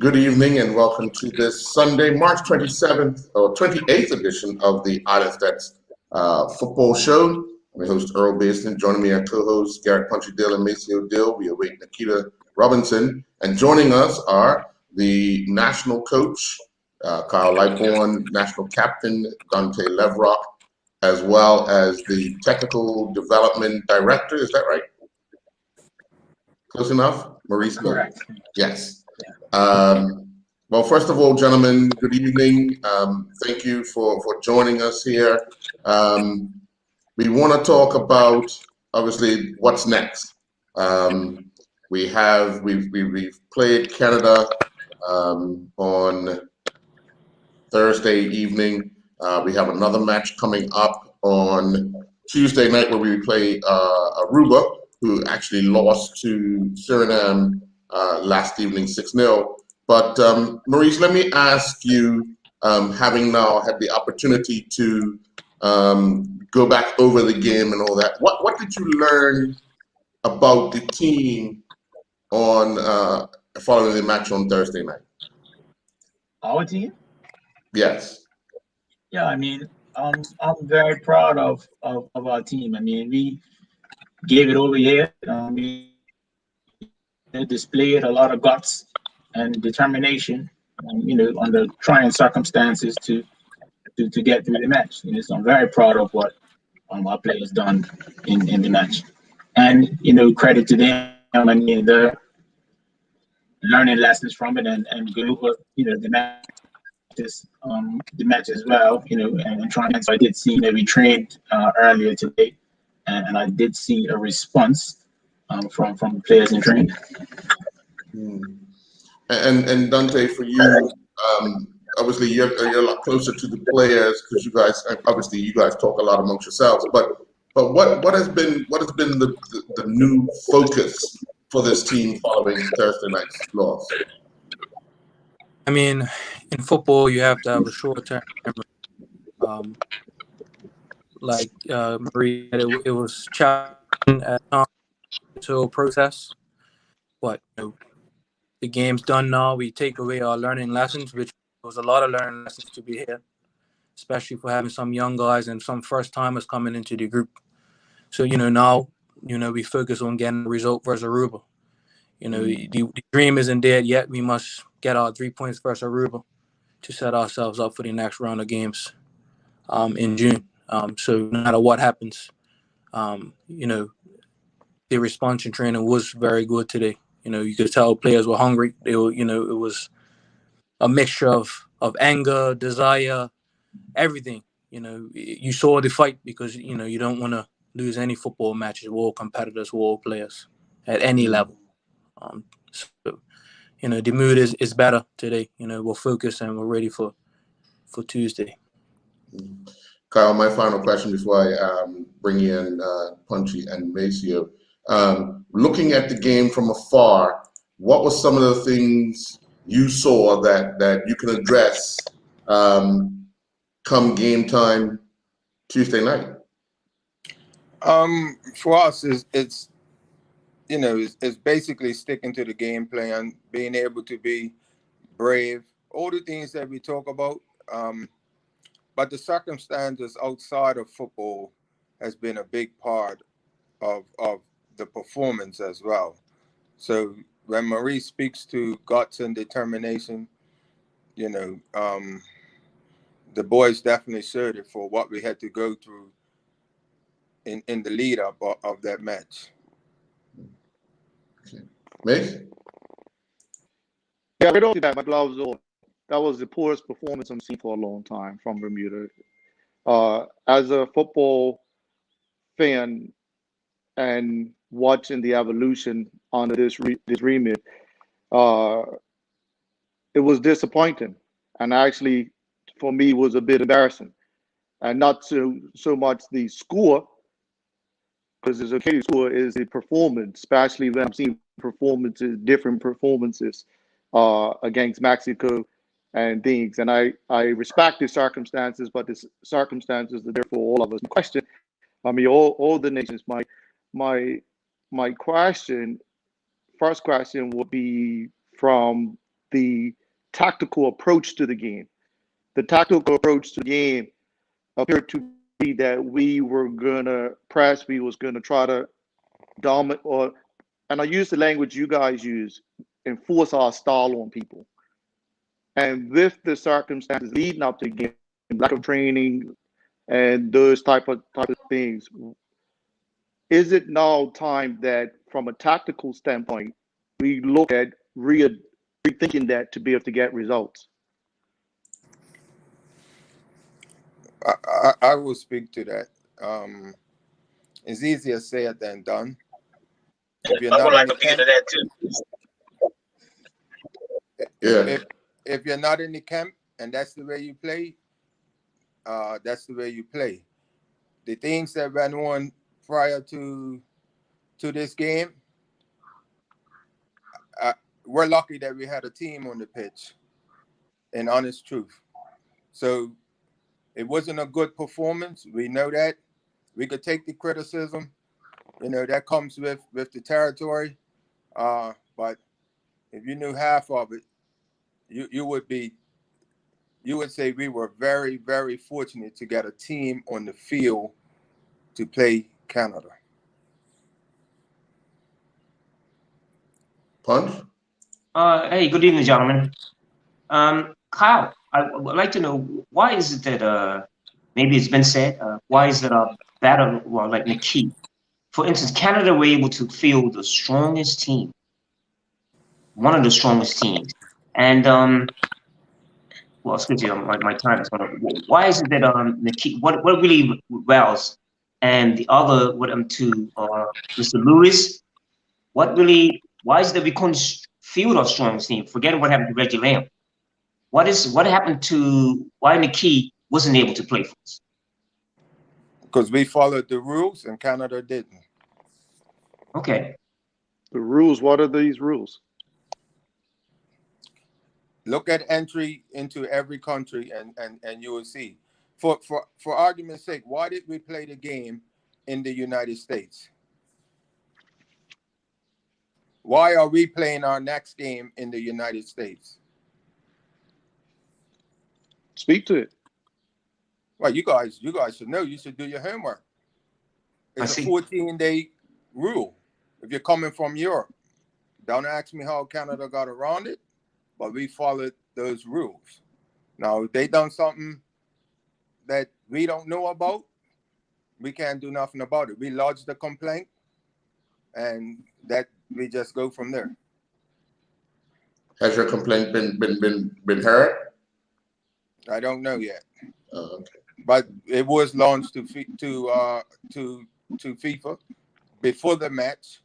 Good evening and welcome to this Sunday, March 27th or 28th edition of the Island Stats Football Show. I'm your host, Earl Basin. Joining me are co-hosts Garrett Punchy Dill and Maceo Dill. We await Nikita Robinson. And joining us are the national coach, Kyle Lightbourne, national captain, Dante Levrock, as well as the technical development director. Is that right? Close enough? Maurice Miller. Correct. Yes. Well, first of all, gentlemen, good evening. Thank you for joining us here. We want to talk about, obviously, what's next. We've played Canada on Thursday evening. We have another match coming up on Tuesday night where we play Aruba, who actually lost to Suriname last evening 6-0. But Maurice, let me ask you, having now had the opportunity to go back over the game and all that, what did you learn about the team on following the match on Thursday night? Our team? Yes. Yeah, I mean, I'm very proud of our team. I mean, we gave it over here. We displayed a lot of guts and determination, under trying circumstances to get through the match. So I'm very proud of what our players done in the match, and credit to them. I mean, they're learning lessons from it and go over the match as well. And trying. So I did see we trained earlier today, and I did see a response from players in training. And Dante, for you, obviously you're a lot closer to the players because you guys talk a lot amongst yourselves. But what has been the new focus for this team following Thursday night's loss? I mean, in football, you have to have a short-term memory. Like Marie said, it was challenging at times to process, but the game's done now. We take away our learning lessons, which was a lot of learning lessons to be here, especially for having some young guys and some first-timers coming into the group. So, now, we focus on getting a result versus Aruba. The dream isn't dead yet. We must get our 3 points versus Aruba to set ourselves up for the next round of games in June. So no matter what happens, the response in training was very good today. You could tell players were hungry. They were, it was a mixture of anger, desire, everything. You saw the fight because, you don't want to lose any football matches. We're all competitors, we're all players at any level. So, the mood is better today. We're focused and we're ready for Tuesday. Kyle, my final question before I bring you in Punchy and Maceo. Looking at the game from afar, what were some of the things you saw that you can address come game time Tuesday night? For us, it's basically sticking to the game plan, being able to be brave, all the things that we talk about. But the circumstances outside of football has been a big part of the performance as well. So when Marie speaks to guts and determination, the boys definitely showed it for what we had to go through in the lead up of that match. Mace? Yeah, I don't see that. My gloves off. That was the poorest performance I've seen for a long time from Bermuda. As a football fan and watching the evolution under this remit, it was disappointing, and actually, for me, was a bit embarrassing, and not so much the score, because it's okay to score, is the performance, especially when I'm seeing different performances against Mexico and things. And I respect the circumstances, but the circumstances are there for all of us. Question, I mean, all the nations. My question, first question would be from the tactical approach to the game. The tactical approach to the game appeared to be that we were gonna press, we was gonna try to dominate, and I use the language you guys use, enforce our style on people. And with the circumstances leading up to the game, lack of training and those type of things, is it now time that from a tactical standpoint, we look at rethinking that to be able to get results? I will speak to that. It's easier said than done. If you're I not would like in to the get camp, into that too. Yeah. if you're not in the camp and that's the way you play, that's the way you play. The things that went on prior to this game, we're lucky that we had a team on the pitch, in honest truth. So it wasn't a good performance. We know that. We could take the criticism, that comes with the territory. But if you knew half of it, you would say we were very, very fortunate to get a team on the field to play Canada. Punch? Hey, good evening, gentlemen. Kyle, I would like to know, why is it that, maybe it's been said, why is it a battle, well, like Nikki? For instance, Canada were able to field the strongest team, one of the strongest teams. And, well, excuse me, my time is going to, why is it that Nikki, what really Wells and the other, Mr. Lewis, why is it that we couldn't field our strongest team? Forget what happened to Reggie Lamb. What happened to why Nikki wasn't able to play for us? Because we followed the rules and Canada didn't. Okay. The rules, what are these rules? Look at entry into every country and you will see. For argument's sake, why did we play the game in the United States? Why are we playing our next game in the United States? Speak to it. Well, you guys should know. You should do your homework. It's a 14-day rule. If you're coming from Europe, don't ask me how Canada got around it, but we followed those rules. Now, if they done something that we don't know about, we can't do nothing about it. We lodged the complaint, and that we just go from there. Has your complaint been heard? I don't know yet. Oh, okay. But it was launched to FIFA before the match,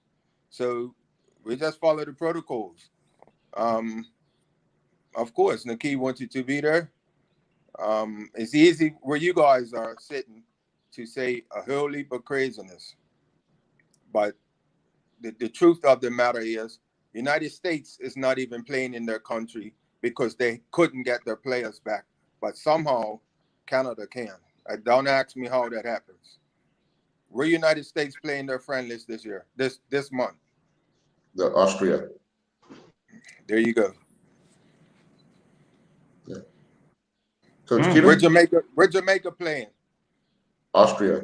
so we just follow the protocols. Of course, Nikki wanted to be there. It's easy where you guys are sitting to say a whole heap of craziness, but the truth of the matter is, United States is not even playing in their country because they couldn't get their players back, but somehow Canada can. Don't ask me how that happens. Where United States playing their friendlies this year, this month? The Austria. There you go. Yeah. Coach Keelan? Where Jamaica playing? Austria.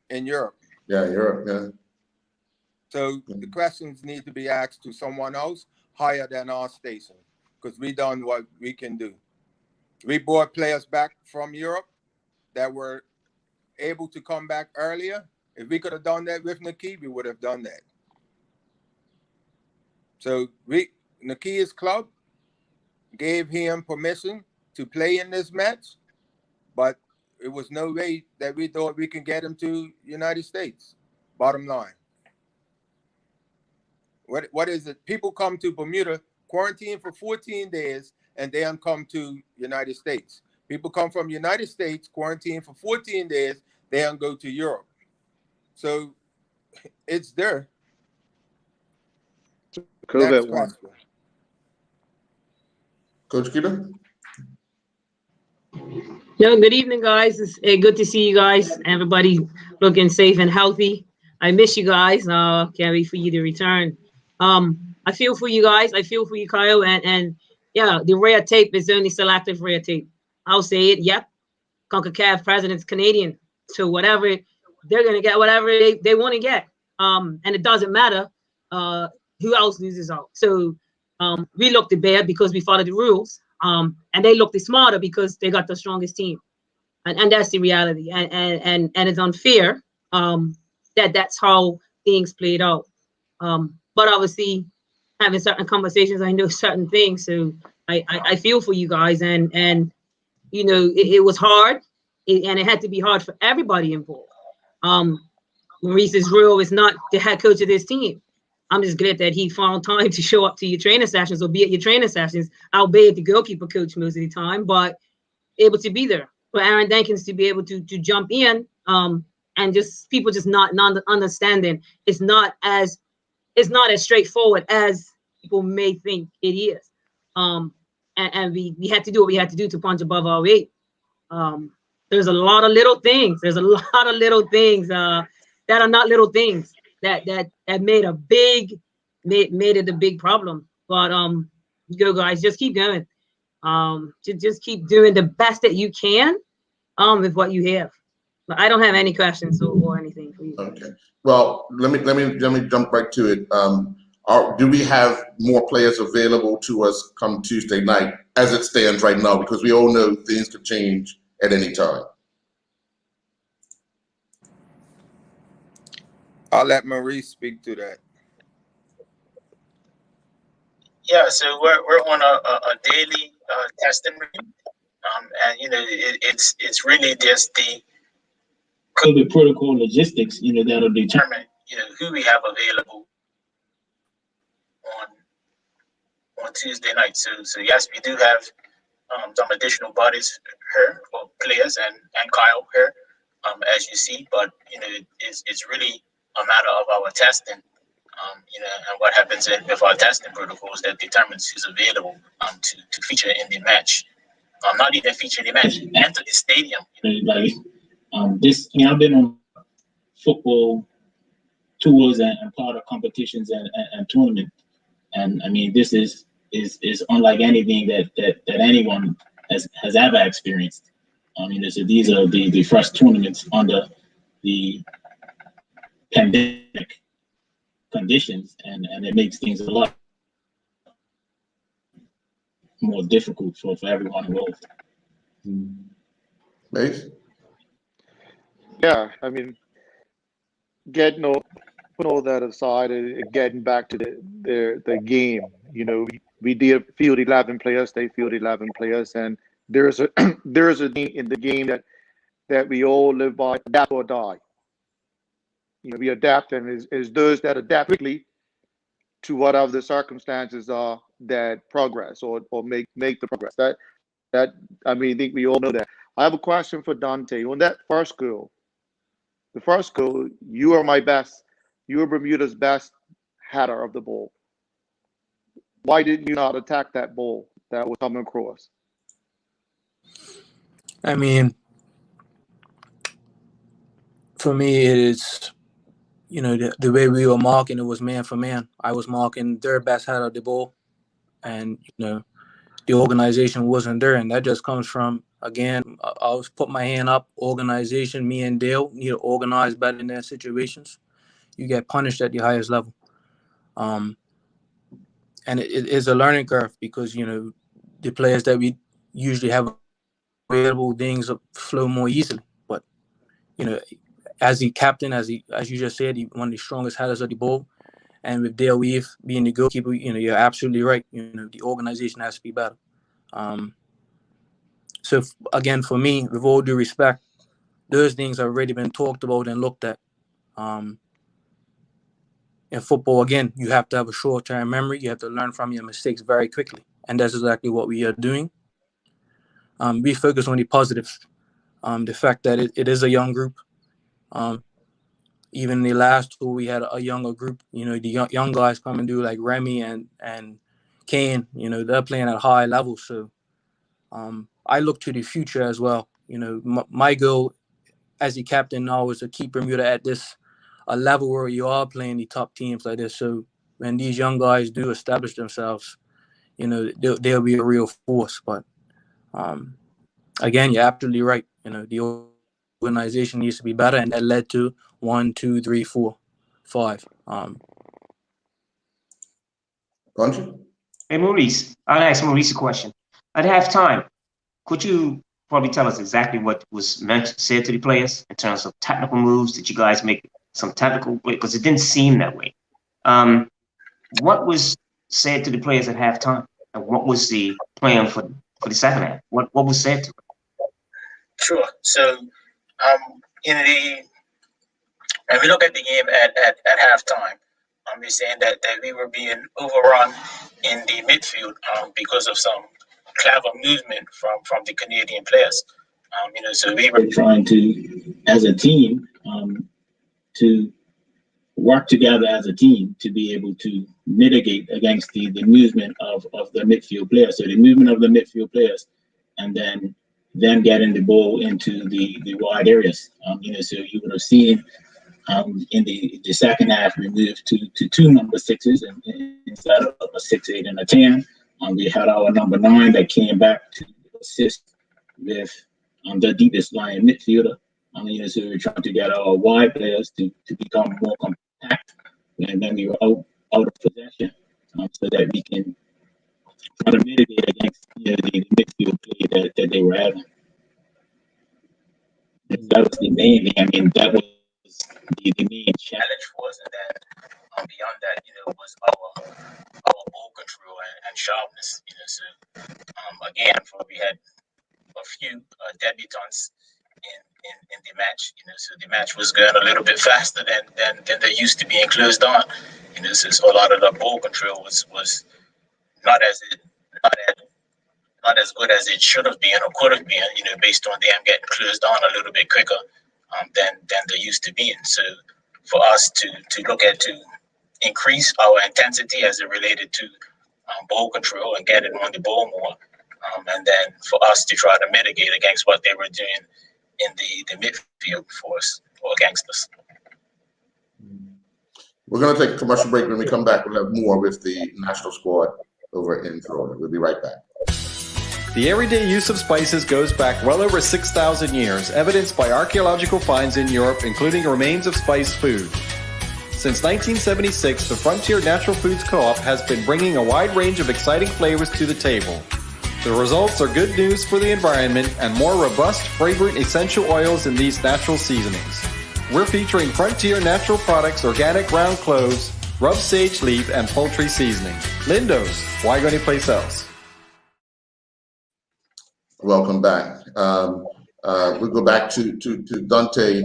In Europe. Yeah, Europe. Yeah. So the questions need to be asked to someone else higher than our station, because we done what we can do. We brought players back from Europe that were able to come back earlier. If we could have done that with Nikki, we would have done that. So Niki's club gave him permission to play in this match, but it was no way that we thought we can get him to United States. Bottom line. What is it? People come to Bermuda, quarantine for 14 days, and then come to United States. People come from United States, quarantine for 14 days, then go to Europe. So it's there. COVID one. Coach Keelan? Yo, good evening, guys. It's good to see you guys. Everybody looking safe and healthy. I miss you guys. Can't wait for you to return. I feel for you guys. I feel for you, Kyle. And yeah, the red tape is only selective red tape. I'll say it. Yep. CONCACAF president's Canadian. So whatever, they're going to get whatever they want to get. And it doesn't matter who else loses out. So we looked the bad because we followed the rules. And they looked the smarter because they got the strongest team. And that's the reality. And it's unfair that's how things played out. But obviously, having certain conversations, I know certain things. So I feel for you guys. And you know, it was hard. And it had to be hard for everybody involved. Maurice Israel is not the head coach of this team. I'm just glad that he found time to show up to your training sessions or be at your training sessions, albeit the goalkeeper coach most of the time, but able to be there. For Aaron Dankins to be able to jump in, and just people just not understanding it's not as straightforward as people may think it is. And we had to do what we had to do to punch above our weight. There's a lot of little things. There's a lot of little things that are not little things that made it a big problem. But go guys, just keep going. Just keep doing the best that you can with what you have. But I don't have any questions or anything for you. Okay. Well, let me jump right to it. Do we have more players available to us come Tuesday night as it stands right now? Because we all know things could change at any time. I'll let Maurice speak to that. Yeah, so we're on a daily testing regime, and you know it's really just the COVID protocol logistics, you know, that'll determine who we have available on Tuesday night. So yes, we do have some additional bodies here, or players, and Kyle here, as you see. But you know, it's really a matter of our testing. You know, and what happens with our testing protocols that determines who's available to feature in the match. Not even feature in the match, enter the stadium. You know, like this, you know, I've been on football tours and part of competitions and tournaments, and I mean, this is unlike anything that anyone has ever experienced. You know, so these are the first tournaments under the pandemic conditions, and it makes things a lot more difficult for everyone involved. Mace? Yeah, I mean, putting all that aside and getting back to the game, you know, we did field 11 players, they field 11 players, and there's a thing in the game that we all live by: adapt or die. You know, we adapt, and is those that adapt quickly to whatever the circumstances are that progress or make the progress. That I mean, I think we all know that. I have a question for Dante. On that first goal, you are Bermuda's best header of the ball. Why didn't you not attack that ball that was coming across? I mean, for me, it is, you know, the way we were marking, it was man for man. I was marking their best header of the ball, and, you know, the organization wasn't there. And that just comes from, again, I always put my hand up, organization. Me and Dale need to organize better in their situations. You get punished at the highest level. And it is a learning curve because, you know, the players that we usually have available, things flow more easily. But, you know, as the captain, as you just said, one of the strongest headers of the ball, and with Dale Weave being the goalkeeper, you know, you're absolutely right. You know, the organization has to be better. So again, for me, with all due respect, those things have already been talked about and looked at. In football, again, you have to have a short-term memory. You have to learn from your mistakes very quickly, and that's exactly what we are doing. We focus on the positives, the fact that it is a young group. Even in the last tour, we had a younger group. You know, the young guys come and do, like Remy and Kane. You know, they're playing at a high level. So I look to the future as well. You know, my goal as the captain now is to keep Bermuda at a level where you are playing the top teams like this. So when these young guys do establish themselves, you know, they'll be a real force. But again, you're absolutely right. You know, the organization needs to be better, and that led to 1, 2, 3, 4, 5. Punchy? Hey, Maurice, I'll ask Maurice a question. At halftime, could you probably tell us exactly what was said to the players in terms of technical moves? Did you guys make some technical, because it didn't seem that way. What was said to the players at halftime? And what was the plan for the second half? What was said to them? Sure. So, when we look at the game at halftime, we're saying that we were being overrun in the midfield because of some clever movement from the Canadian players. So we were trying to, as a team, to work together as a team to be able to mitigate against the movement of the midfield players. So the movement of the midfield players, and then them getting the ball into the wide areas. So you would have seen in the second half we moved to 2 number 6s instead of a 6, 8, and a 10. We had our number 9 that came back to assist with the deepest lying midfielder. So we were trying to get our wide players to become more compact, and then we were out of possession, so that we can try to mitigate against the midfield play that they were having. That was the main thing. I mean, that was the main challenge for us, and then beyond that, was our ball control and sharpness. So again, we had a few debutants in the match, so the match was going a little bit faster than they used to being closed on. So a lot of the ball control was not as good as it should have been or could have been, based on them getting closed on a little bit quicker than they used to be. And so for us to look at to increase our intensity as it related to ball control and getting on the ball more, and then for us to try to mitigate against what they were doing in the midfield for us or against us. We're going to take a commercial break. When we come back, we'll have more with the national squad over in Florida. We'll be right back. The everyday use of spices goes back well over 6,000 years, evidenced by archaeological finds in Europe, including remains of spiced food. Since 1976, the Frontier Natural Foods Co-op has been bringing a wide range of exciting flavors to the table. The results are good news for the environment and more robust, fragrant essential oils in these natural seasonings. We're featuring Frontier Natural Products, organic ground cloves, rub sage leaf, and poultry seasoning. Lindo's, why go anyplace else? Welcome back. We'll go back to Dante.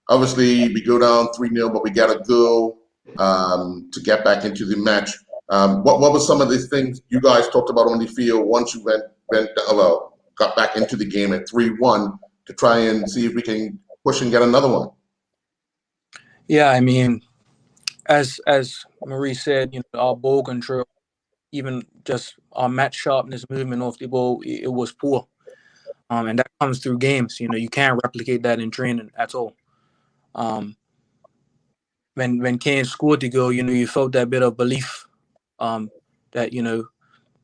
Obviously, we go down 3-0, but we got to go to get back into the match. What were some of the things you guys talked about on the field once you got back into the game at 3-1 to try and see if we can push and get another one? Yeah, I mean, as Marie said, our ball control, even just our match sharpness, movement off the ball, it was poor. And that comes through games. You can't replicate that in training at all. When Kane scored the goal, you felt that bit of belief that,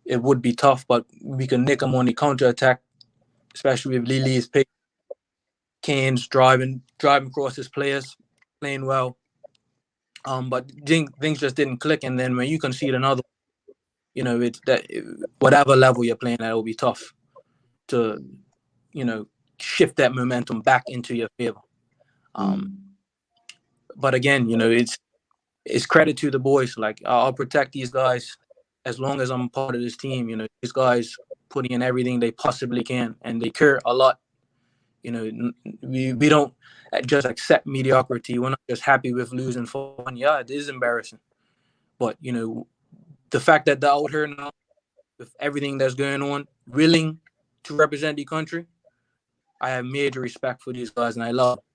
it would be tough, but we can nick them on the counter-attack, especially with Lily's pick. Kane's driving across his players, playing well. But things just didn't click. And then when you concede another, it's that whatever level you're playing at, it will be tough to, shift that momentum back into your favor. But again, it's credit to the boys. Like, I'll protect these guys as long as I'm part of this team. These guys putting in everything they possibly can, and they care a lot. We don't just accept mediocrity. We're not just happy with losing for 1. Yeah, it is embarrassing. But, the fact that they're out here now with everything that's going on, willing to represent the country, I have major respect for these guys, and I love them.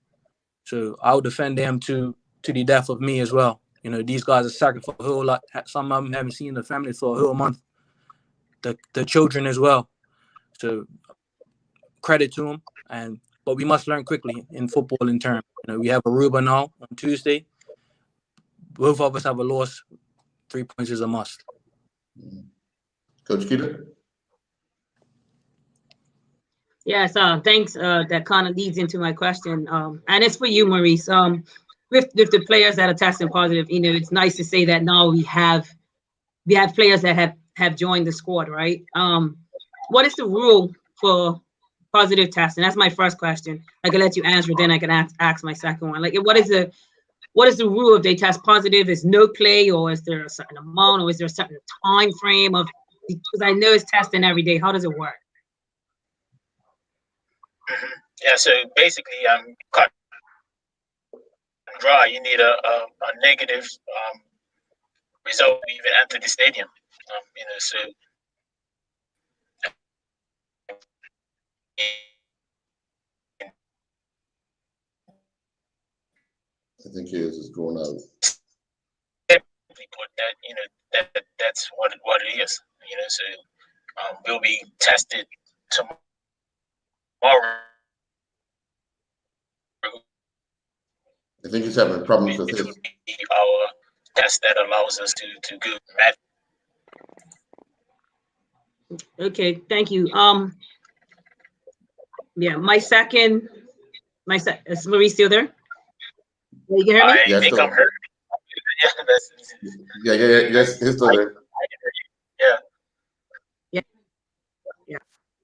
So I'll defend them to the death of me as well. These guys are sacrificing a whole lot. Some of them haven't seen the family for a whole month. The children as well. So credit to them. But we must learn quickly in football in terms. We have Aruba now on Tuesday. Both of us have a loss. 3 points is a must. Coach Keita? Yes, thanks. That kind of leads into my question, and it's for you, Maurice. With the players that are testing positive, you know, it's nice to say that now we have players that have joined the squad, right? What is the rule for positive testing? That's my first question. I can let you answer, then I can ask my second one. Like, what is the rule if they test positive? Is no play, or is there a certain amount, or is there a certain time frame of? Because I know it's testing every day. How does it work? Yeah, so basically, cut and dry. You need a negative result to even enter the stadium. You know, so I think his is going out. put that, you know, that's what it is. You know, so we'll be tested tomorrow. I think he's having problems with Which his. would be our test that allows us to go match. Okay, thank you. Yeah, is Maurice still there? You can hear me? Yeah, think still. I'm hurt. Yeah, yes, he's still there.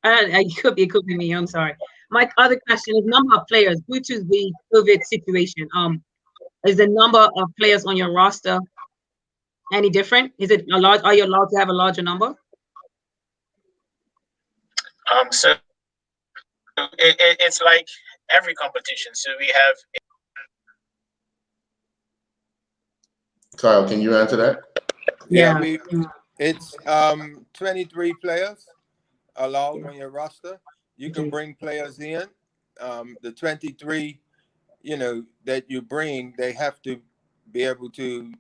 It could be me. I'm sorry. My other question is number of players due to the COVID situation. Is the number of players on your roster any different? Is it a large? Are you allowed to have a larger number? So it's like every competition. So we have. Kyle, can you answer that? Yeah, it's 23 players allowed on your roster. You can bring players in. The 23, you know, that you bring, they have to be able to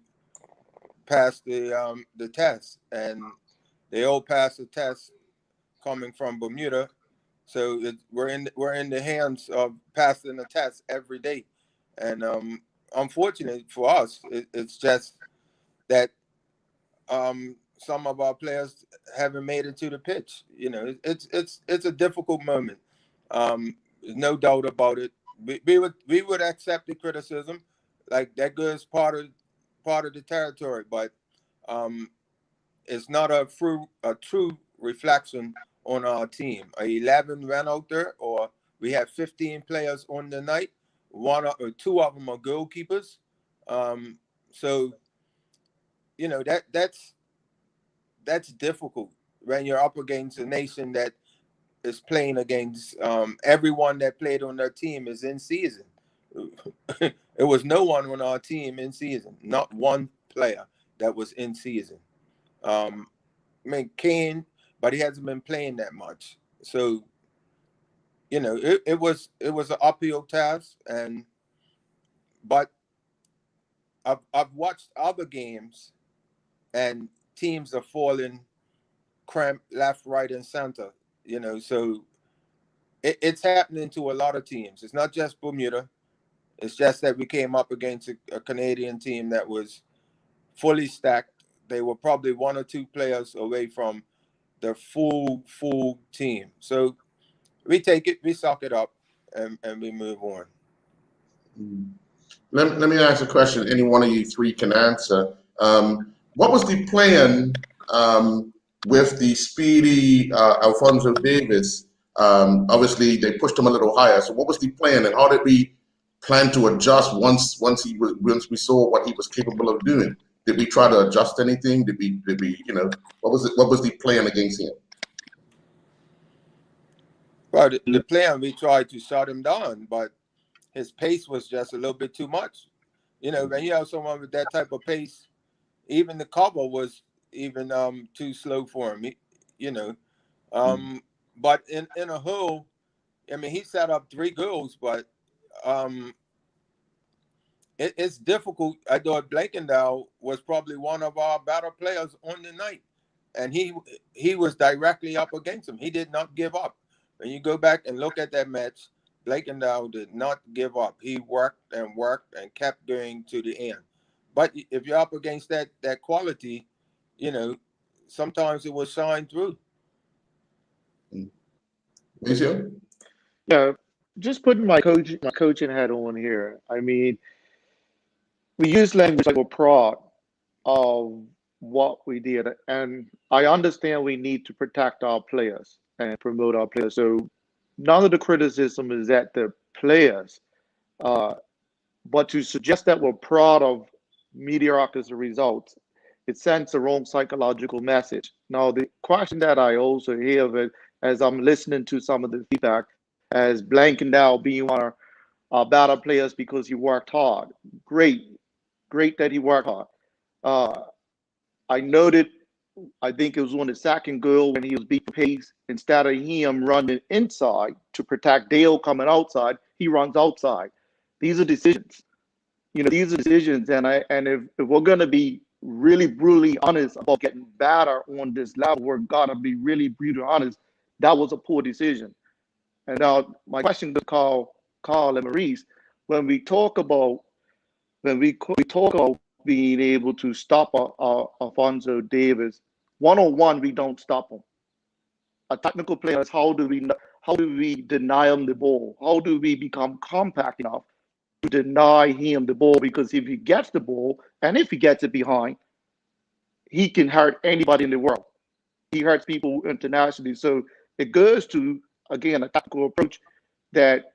pass the test, and they all pass the test coming from Bermuda. So we're in the hands of passing the test every day, and unfortunately for us, it's just that some of our players haven't made it to the pitch. You know, it's a difficult moment. There's no doubt about it. We would accept the criticism, like that goes part of the territory, but it's not a true reflection on our team. 11 ran out there, or we have 15 players on the night. One or two of them are goalkeepers. So you know that's difficult when you're up against a nation that is playing against everyone that played on their team is in season. There was no one on our team in season, not one player that was in season. I mean, Kane, but he hasn't been playing that much. So, you know, it was an uphill task, but I've watched other games, and teams are falling cramped left, right, and center. You know, so it's happening to a lot of teams. It's not just Bermuda. It's just that we came up against a Canadian team that was fully stacked. They were probably one or two players away from the full team. So we take it, we suck it up, and we move on. Let me ask a question. Any one of you three can answer. What was the plan with the speedy Alfonso Davies? Obviously, they pushed him a little higher. So, what was the plan, and how did we plan to adjust once we saw what he was capable of doing? Did we try to adjust anything? Did we what was the plan against him? Well, the plan, we tried to shut him down, but his pace was just a little bit too much. You know, when you have someone with that type of pace, even the cover was even too slow for him. But in a whole, I mean, he set up 3 goals, but it's difficult. I thought Blakendow was probably one of our better players on the night, and he was directly up against him. He did not give up. When you go back and look at that match, Blakendow did not give up. He worked and kept going to the end. But if you're up against that quality, you know, sometimes it will shine through. Maceo? Yeah, just putting my coaching hat on here. I mean, we use language like we're proud of what we did, and I understand we need to protect our players and promote our players. So none of the criticism is at the players, but to suggest that we're proud of mediocre results, it sends the wrong psychological message. Now, the question that I also hear of it as I'm listening to some of the feedback as Blankendow being one of our better players because he worked hard. Great that he worked hard. I noted, I think it was on the second goal when he was beating pace. Instead of him running inside to protect Dale coming outside, he runs outside. These are decisions. These are decisions, and if we're gonna be really brutally honest about getting better on this level, we're gonna be really brutally honest. That was a poor decision. And now my question to Carl and Maurice, when we talk about being able to stop Alphonso Davies, 1-on-1, we don't stop him. A technical player is how do we deny him the ball? How do we become compact enough to deny him the ball? Because if he gets the ball, and if he gets it behind, he can hurt anybody in the world. He hurts people internationally. So it goes to, again, a tactical approach that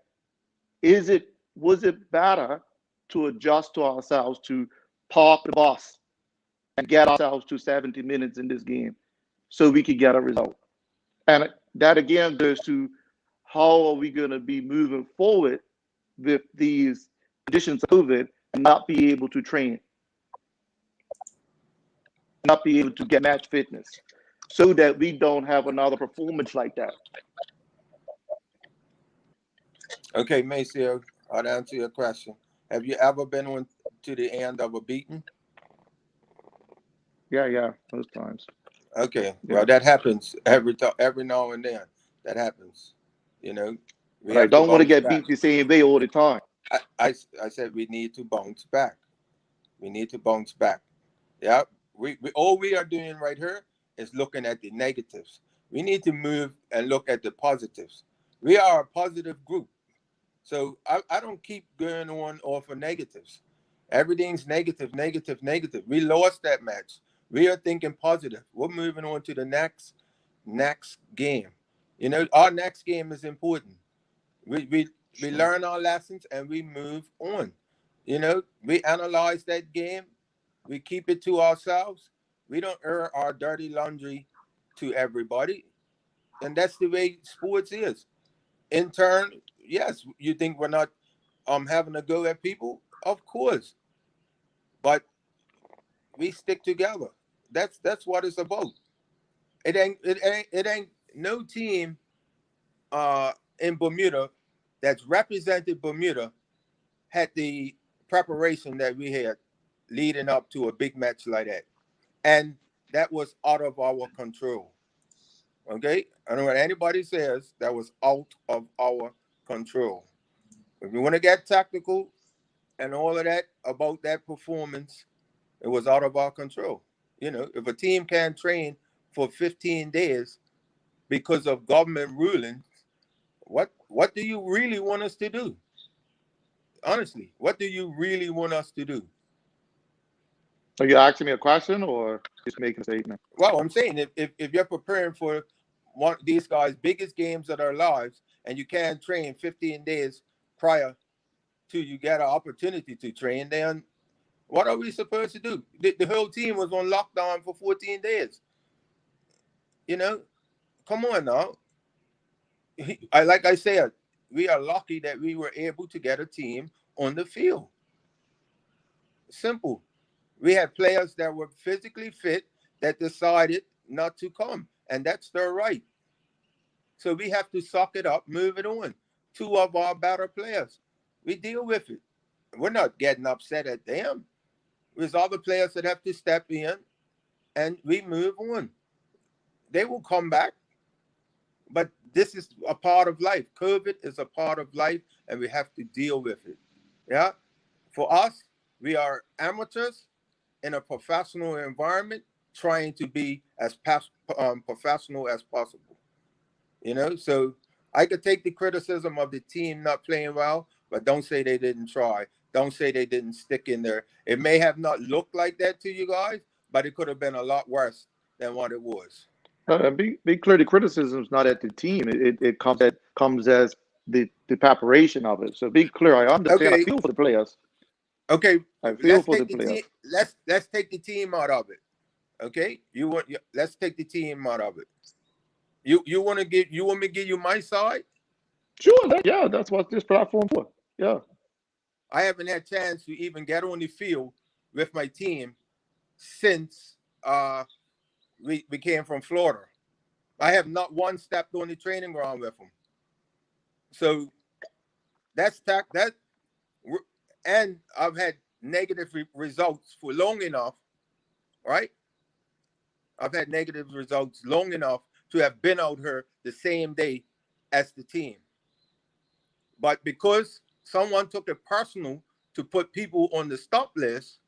was it better to adjust to ourselves to park the bus and get ourselves to 70 minutes in this game so we could get a result? And that again goes to how are we going to be moving forward with these conditions of COVID and not be able to train, not be able to get match fitness, so that we don't have another performance like that. Okay, Maceo, I'll answer your question. Have you ever been on to the end of a beating? Yeah, those times. Okay, well, that happens every now and then. That happens, But I don't want to get beat the same way all the time. I said we need to bounce back. We need to bounce back. Yeah, we all we are doing right here is looking at the negatives. We need to move and look at the positives. We are a positive group. So I don't keep going on off of negatives. Everything's negative. We lost that match. We are thinking positive. We're moving on to the next game. Our next game is important. We learn our lessons and we move on. We analyze that game. We keep it to ourselves. We don't air our dirty laundry to everybody. And that's the way sports is. In turn, yes, you think we're not having a go at people? Of course. But we stick together. That's what it's about. It ain't no team in Bermuda that's represented Bermuda had the preparation that we had leading up to a big match like that. And that was out of our control. Okay? I don't know what anybody says, that was out of our control. If you want to get tactical and all of that about that performance, it was out of our control. If a team can't train for 15 days because of government rulings, what do you really want us to do? Honestly, what do you really want us to do? Are you asking me a question or just making a statement? Well, I'm saying if you're preparing for one of these guys' biggest games of their lives and you can't train 15 days prior to you get an opportunity to train, then what are we supposed to do? The whole team was on lockdown for 14 days. Come on now. Like I said, we are lucky that we were able to get a team on the field. Simple. We had players that were physically fit that decided not to come, and that's their right. So we have to suck it up, move it on. Two of our better players, we deal with it. We're not getting upset at them. There's other players that have to step in, and we move on. They will come back, but this is a part of life. COVID is a part of life, and we have to deal with it. Yeah. For us, we are amateurs in a professional environment. trying to be as professional as possible. You know, so I could take the criticism of the team not playing well, but don't say they didn't try. Don't say they didn't stick in there. It may have not looked like that to you guys, but it could have been a lot worse than what it was. Be clear, the criticism is not at the team. It comes as the preparation of it. So be clear. I understand. Okay. I feel for the players. Okay, I feel for the team, players. let's take the team out of it. Okay, let's take the team out of it. You want me to give you my side? Sure. That's what this platform for. Yeah. I haven't had a chance to even get on the field with my team since we came from Florida. I have not one stepped on the training ground with them. So and I've had negative results for long enough, right? I've had negative results long enough to have been out here the same day as the team. But because someone took it personal to put people on the stop list,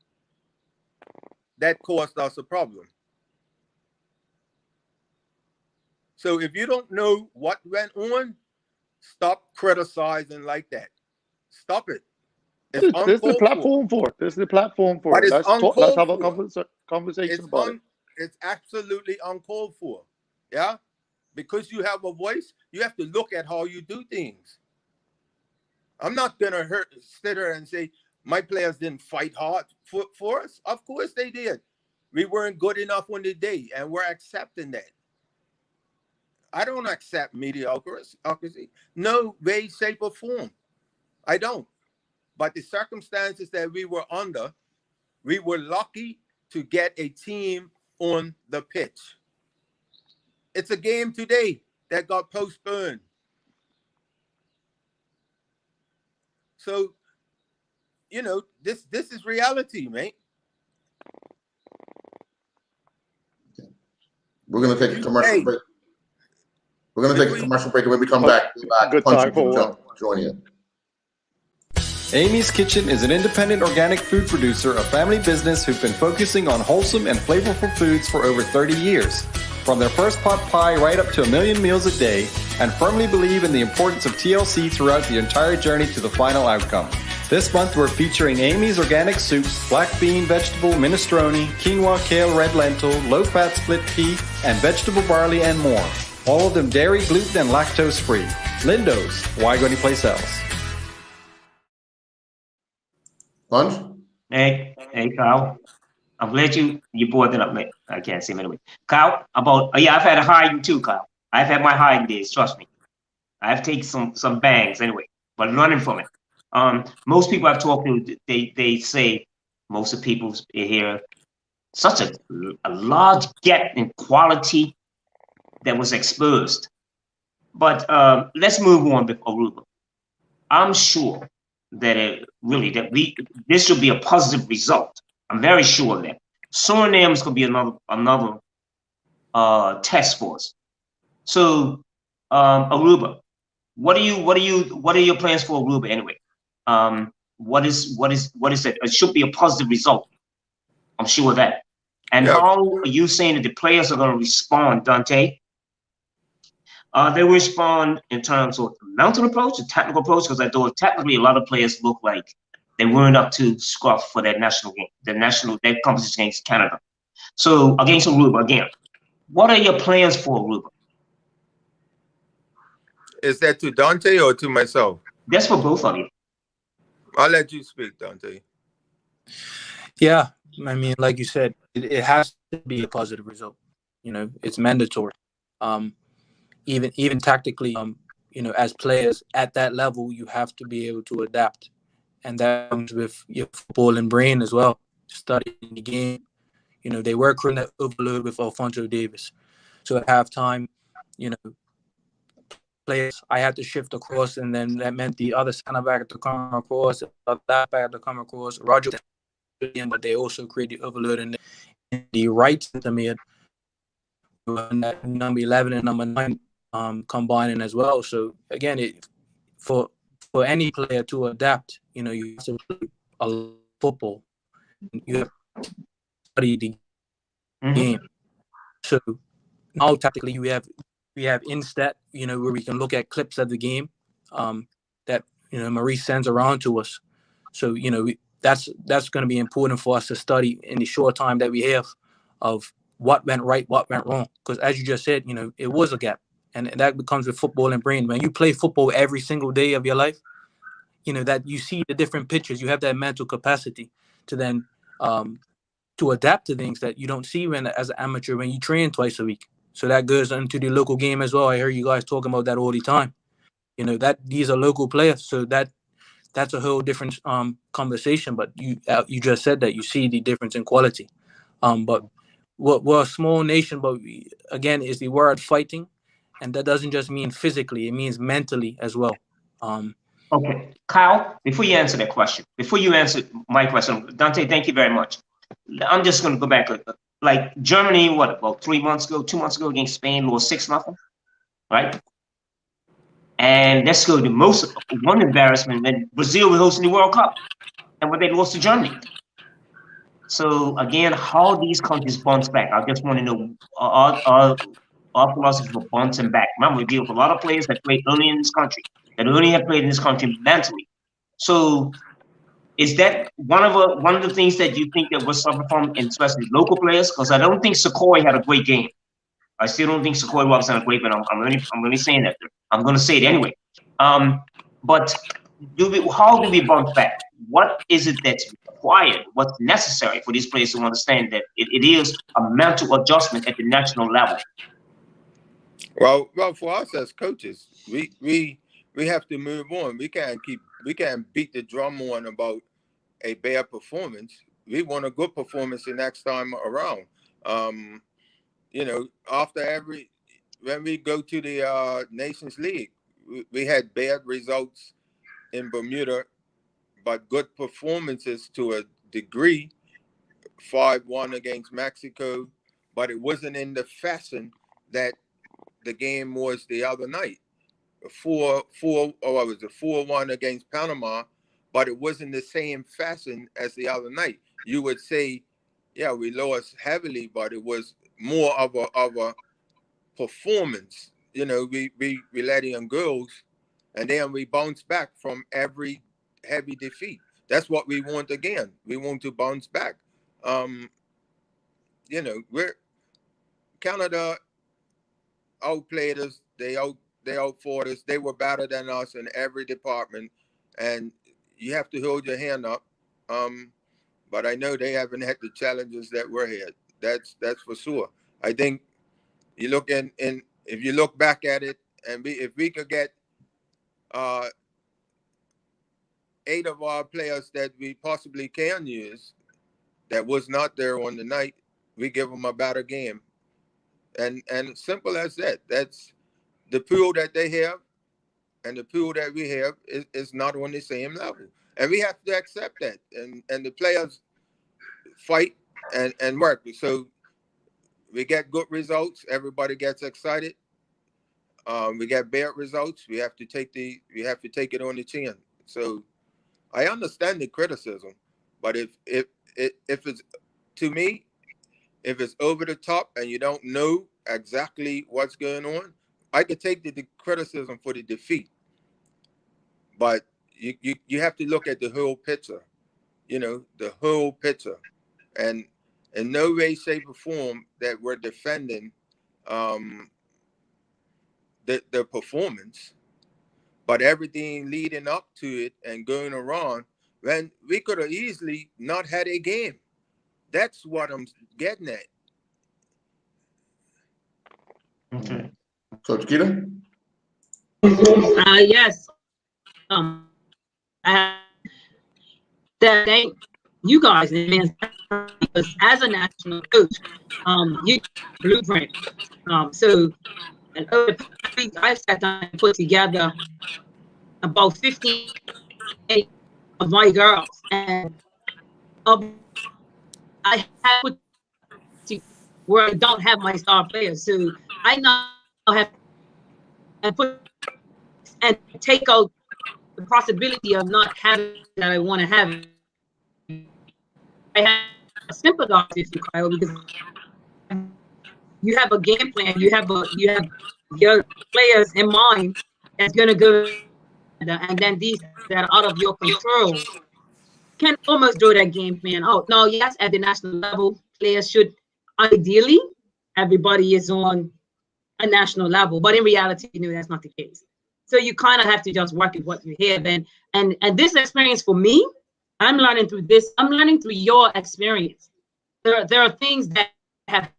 that caused us a problem. So if you don't know what went on, stop criticizing like that. Stop it. This is the platform for it. This is the platform for it. Let's have a conversation about it. It's absolutely uncalled for. Yeah? Because you have a voice, you have to look at how you do things. I'm not going to sit there and say, my players didn't fight hard for us. Of course they did. We weren't good enough on the day, and we're accepting that. I don't accept mediocrity. No way, shape, or form. I don't. But the circumstances that we were under, we were lucky to get a team on the pitch. It's a game today that got postponed. So, you know, this is reality, mate. We're going to take a commercial break. We're going to take a commercial break, and when we come back, good time for join you. Amy's Kitchen is an independent organic food producer, a family business who've been focusing on wholesome and flavorful foods for over 30 years. From their first pot pie right up to 1 million meals a day, and firmly believe in the importance of TLC throughout the entire journey to the final outcome. This month we're featuring Amy's Organic Soups, black bean, vegetable, minestrone, quinoa, kale, red lentil, low-fat split pea, and vegetable barley and more. All of them dairy, gluten, and lactose free. Lindo's, why go anyplace else? Lunch? Hey, Kyle. I'm glad you brought that up, mate. I can't see him anyway. Kyle, I've had a hiding too, Kyle. I've had my hiding days, trust me. I've taken some bangs anyway, but running from it. Most people I've talked to, they say, most of the people here, such a large gap in quality that was exposed. But let's move on with Aruba. I'm sure that this should be a positive result. I'm very sure of that. Suriname is going to be another test for us. So, Aruba, what are your plans for Aruba anyway? What is it? It should be a positive result. I'm sure of that. And how are you saying that the players are going to respond, Dante? They will respond in terms of the mental approach, the technical approach, because I thought technically a lot of players look like they weren't up to scruff for their national game, their competition against Canada. So against Aruba again, what are your plans for Aruba? Is that to Dante or to myself? That's for both of you. I'll let you speak, Dante. Yeah, I mean, like you said, it has to be a positive result. You know, it's mandatory. Even tactically, you know, as players at that level, you have to be able to adapt, and that comes with your football and brain as well. Studying the game, you know, they were creating that overload with Alphonso Davies. So at halftime, you know, players, I had to shift across, and then that meant the other center back had to come across, the other back had to come across. Roger, but they also create the overload in the right center mid, number 11 and number 9 combining as well. So again, for any player to adapt, you know, you have to play a football. You have to study the game. So now tactically we have Instat, where we can look at clips of the game that Maurice sends around to us. So that's going to be important for us to study in the short time that we have of what went right, what went wrong. Because as you just said, it was a gap, and that becomes with football and brain. When you play football every single day of your life, that you see the different pictures. You have that mental capacity to then to adapt to things that you don't see as an amateur when you train twice a week. So that goes into the local game as well. I hear you guys talking about that all the time. That these are local players, so that's a whole different conversation. But you just said that you see the difference in quality. But we're a small nation, but again, is the word fighting, and that doesn't just mean physically; it means mentally as well. Okay, Kyle, before you answer that question, before you answer my question, Dante, thank you very much. I'm just going to go back. Like Germany, about 2 months ago against Spain, lost 6-0, right? And let's go to one embarrassment when Brazil was hosting the World Cup and when they lost to Germany. So again, how these countries bounce back? I just want to know our philosophy for bouncing back. Remember, we deal with a lot of players that played early in this country, that only have played in this country mentally. So is that one of the things that you think that we're suffering from, especially local players? Because I don't think Sequoia had a great game. I still don't think Sequoia was on a great, but I'm really saying that. I'm going to say it anyway. But how do we bounce back? What is it that's required? What's necessary for these players to understand that it is a mental adjustment at the national level? Well, for us as coaches, we have to move on. We can't beat the drum on about a bad performance. We want a good performance the next time around. When we go to the Nations League, we had bad results in Bermuda, but good performances to a degree. 5-1 against Mexico, but it wasn't in the fashion that the game was the other night. 4-1 against Panama, but it wasn't the same fashion as the other night. You would say, yeah, we lost heavily, but it was more of a performance. We let in goals, and then we bounce back from every heavy defeat. That's what we want again. We want to bounce back. Canada outplayed us. They outfought us. They were better than us in every department, and you have to hold your hand up. But I know they haven't had the challenges that we're had. That's for sure. I think you look if you look back at it, and if we could get 8 of our players that we possibly can use that was not there on the night, we give them a better game. And simple as that. That's the pool that they have and the pool that we have is not on the same level. And we have to accept that. And the players fight and work. So we get good results. Everybody gets excited. We get bad results. We have to take it on the chin. So I understand the criticism, but if it's, to me, if it's over the top and you don't know exactly what's going on, I could take the criticism for the defeat. But you have to look at the whole picture, the whole picture. And in no way, shape, or form that we're defending the performance, but everything leading up to it and going around, when we could have easily not had a game. That's what I'm getting at. Okay. Coach Keita? Yes. I thank you guys, because as a national coach, you blueprint. So and I sat down and put together about 15 of my girls, and I have put where I don't have my star players, so I now have and put and take out the possibility of not having that I want to have. I have sympathize with you, Kyle, because you have a game plan. You have your players in mind that's gonna go, and then these that are out of your control can almost draw that game plan out. Now, yes, at the national level, players should ideally everybody is on a national level, but in reality, that's not the case. So you kind of have to just work with what you have. And this experience for me, I'm learning through this. I'm learning through your experience. There are things that have,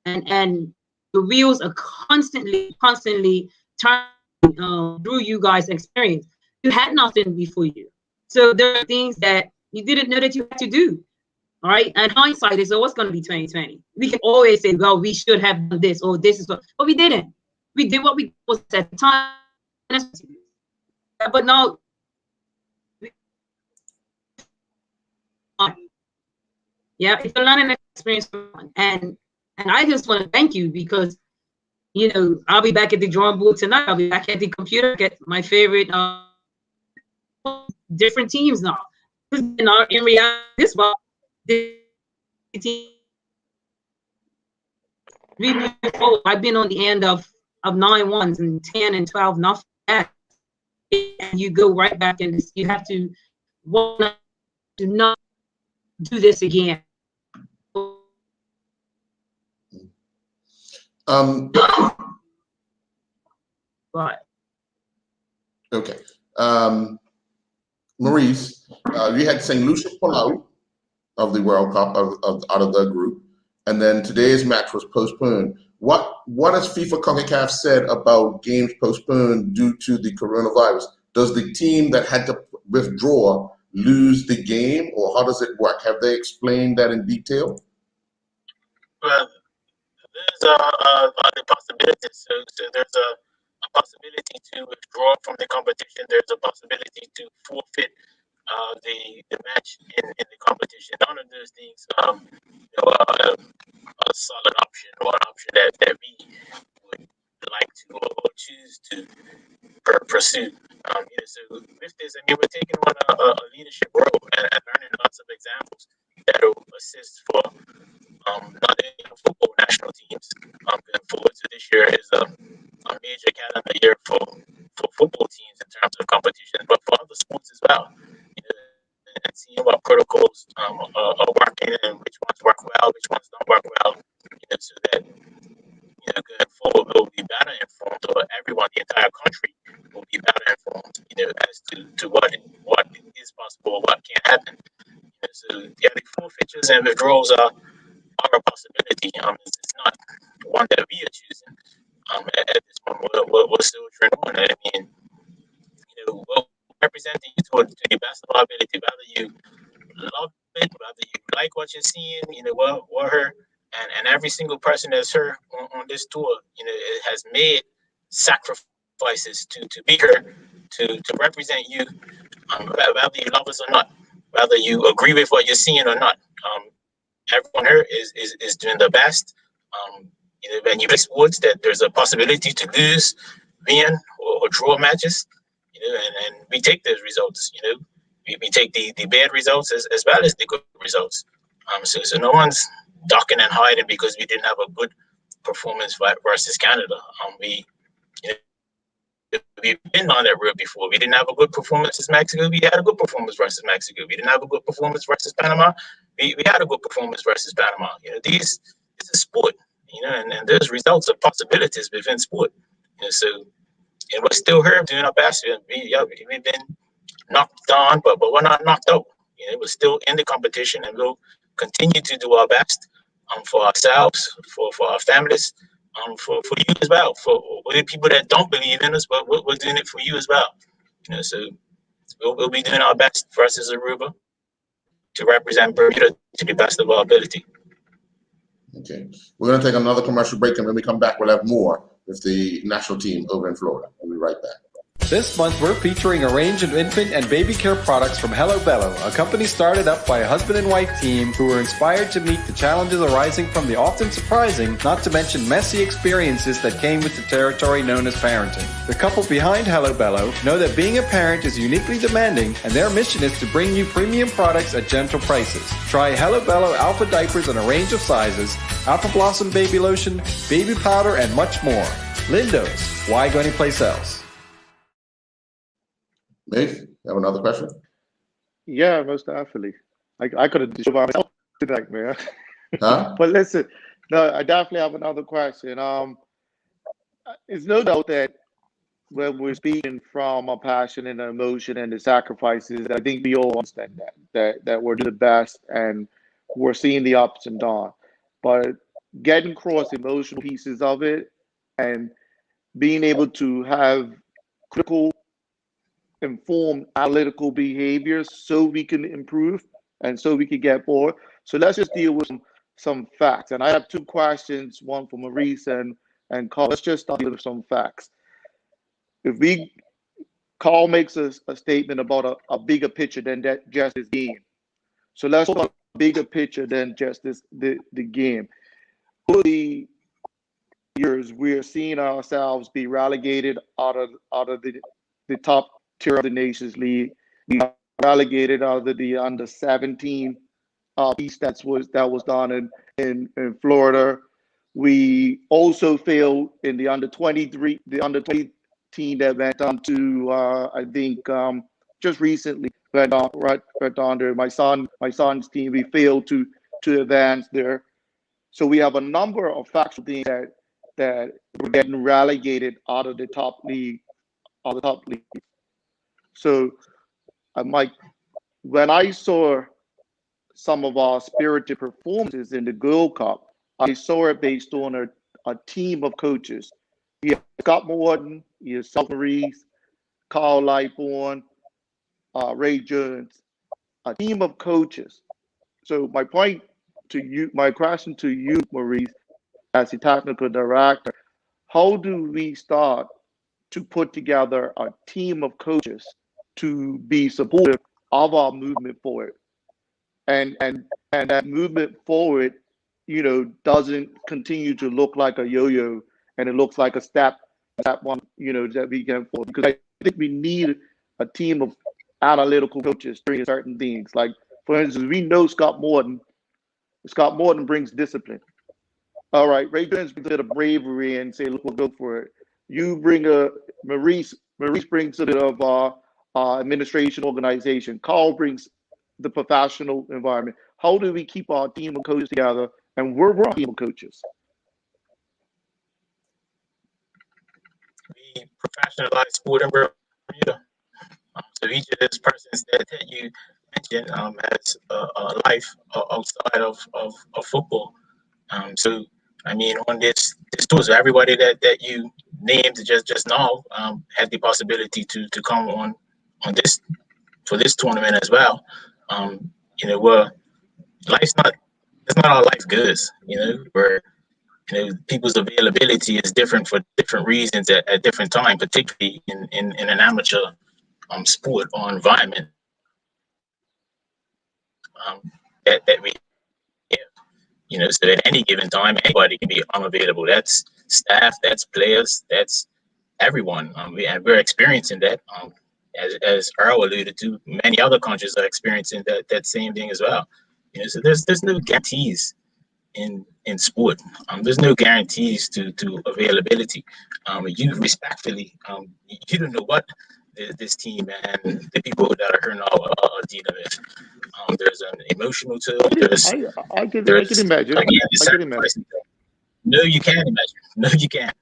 and the wheels are constantly turning through you guys' experience. You had nothing before you. So there are things that you didn't know that you had to do. All right. And hindsight is always going to be 2020. We can always say, well, we should have done this, or this is what, but we didn't. We did what we was at the time. But now, yeah, it's a learning experience, and I just want to thank you because, I'll be back at the drawing board tonight. I'll be back at the computer, get my favorite different teams now. In reality, this was the team. I've been on the end of 9-1s and 10 and 12 nothing. And you go right back and you have to want to not do this again. Right. Okay. Maurice, we had St. Lucia pull out of the World Cup out of the group, and then today's match was postponed. What has FIFA CONCACAF said about games postponed due to the coronavirus? Does the team that had to withdraw lose the game, or how does it work? Have they explained that in detail? Well, there's the possibilities. So there's a possibility to withdraw from the competition. There's a possibility to forfeit the match in the competition. None of those things a solid option or an option that we would like to or choose to pursue. So with this, we're taking on a leadership role and learning lots of examples that will assist for not only football national teams going forward. So this year is a major calendar year for football teams in terms of competition, but for other sports as well. And seeing what protocols are working and which ones work well, which ones don't work well, so that going forward we'll be better informed, or everyone, the entire country, will be better informed, as to what is possible, what can happen. So the forfeitures and withdrawals are a possibility. It's not one that we are choosing. At this moment, we're still trying on it. We're representing you to the best of our ability, whether you love it, whether you like what you're seeing, we're her, and every single person that's her on this tour, it has made sacrifices to be here, to represent you, whether you love us or not, whether you agree with what you're seeing or not. Everyone here is doing the best. When you play sports, that there's a possibility to lose, win, or draw matches. And we take those results. We take the bad results as well as the good results. So no one's ducking and hiding because we didn't have a good performance versus Canada. We've been on that road before. We didn't have a good performance versus Mexico. We had a good performance versus Mexico. We didn't have a good performance versus Panama. We had a good performance versus Panama. This is sport. And there's results of possibilities within sport. And we're still here doing our best. We've been knocked down, but we're not knocked out. We're still in the competition, and we'll continue to do our best for ourselves, for our families, for you as well. For the people that don't believe in us, but we're doing it for you as well. So we'll be doing our best versus Aruba to represent Bermuda to the best of our ability. Okay, we're going to take another commercial break, and when we come back, we'll have more with the national team over in Florida. We'll be right back. This month, we're featuring a range of infant and baby care products from Hello Bello, a company started up by a husband and wife team who were inspired to meet the challenges arising from the often surprising, not to mention messy experiences that came with the territory known as parenting. The couple behind Hello Bello know that being a parent is uniquely demanding, and their mission is to bring you premium products at gentle prices. Try Hello Bello Alpha diapers in a range of sizes, Alpha Blossom baby lotion, baby powder, and much more. Lindo's, why go anyplace else? Mace, you have another question? Yeah, most definitely. I could have just by myself tonight, man. Huh? But listen, no, I definitely have another question. It's no doubt that when we're speaking from a passion and emotion and the sacrifices, I think we all understand that we're doing the best and we're seeing the ups and downs. But getting across emotional pieces of it and being able to have critical, informed, analytical behaviors so we can improve and so we can get forward. So let's just deal with some facts. And I have two questions, one for Maurice and Carl. Let's just start with some facts. Carl makes a statement about a bigger picture than that just this game. So let's talk about a bigger picture than just the game. Over the years, we're seeing ourselves be relegated out of the top tier of the Nations League. We got relegated out of the under 17 piece that was done in Florida. We also failed in the under 23, the under 20 team that went on to I think just recently went on to my son's team. We failed to advance there. So we have a number of factual things that we're getting relegated out of the top league, So, Mike, when I saw some of our spirited performances in the Gold Cup, I saw it based on a team of coaches. You have Scott Morton, you have Maurice, Carl Lightbourne, Ray Jones, a team of coaches. So my point to you, my question to you, Maurice, as the technical director, how do we start to put together a team of coaches to be supportive of our movement forward? And that movement forward, doesn't continue to look like a yo-yo and it looks like a step one, that we can forward. Because I think we need a team of analytical coaches doing certain things. Like, for instance, we know Scott Morton brings discipline. All right, Ray Jones brings a bit of bravery and say, look, we'll go for it. You bring Maurice brings a bit of administration organization. Carl brings the professional environment. How do we keep our team of coaches together? And we're a team of coaches. We professionalize sport in Bermuda. So each of those persons that you mentioned has a life outside of football. So I mean, on this tour, so everybody that you named just now had the possibility to come on this for this tournament as well. Where it's not all life goods, where people's availability is different for different reasons at different times, particularly in an amateur sport or environment that we have. So at any given time, anybody can be unavailable. That's staff, that's players, that's everyone. We're experiencing that. As Earl alluded to, many other countries are experiencing that same thing as well. So there's no guarantees in sport. There's no guarantees to availability. You respectfully, you don't know what this team and the people that are here now are dealing with. There's an emotional toll. I can imagine. No, you can't imagine. No, you can't.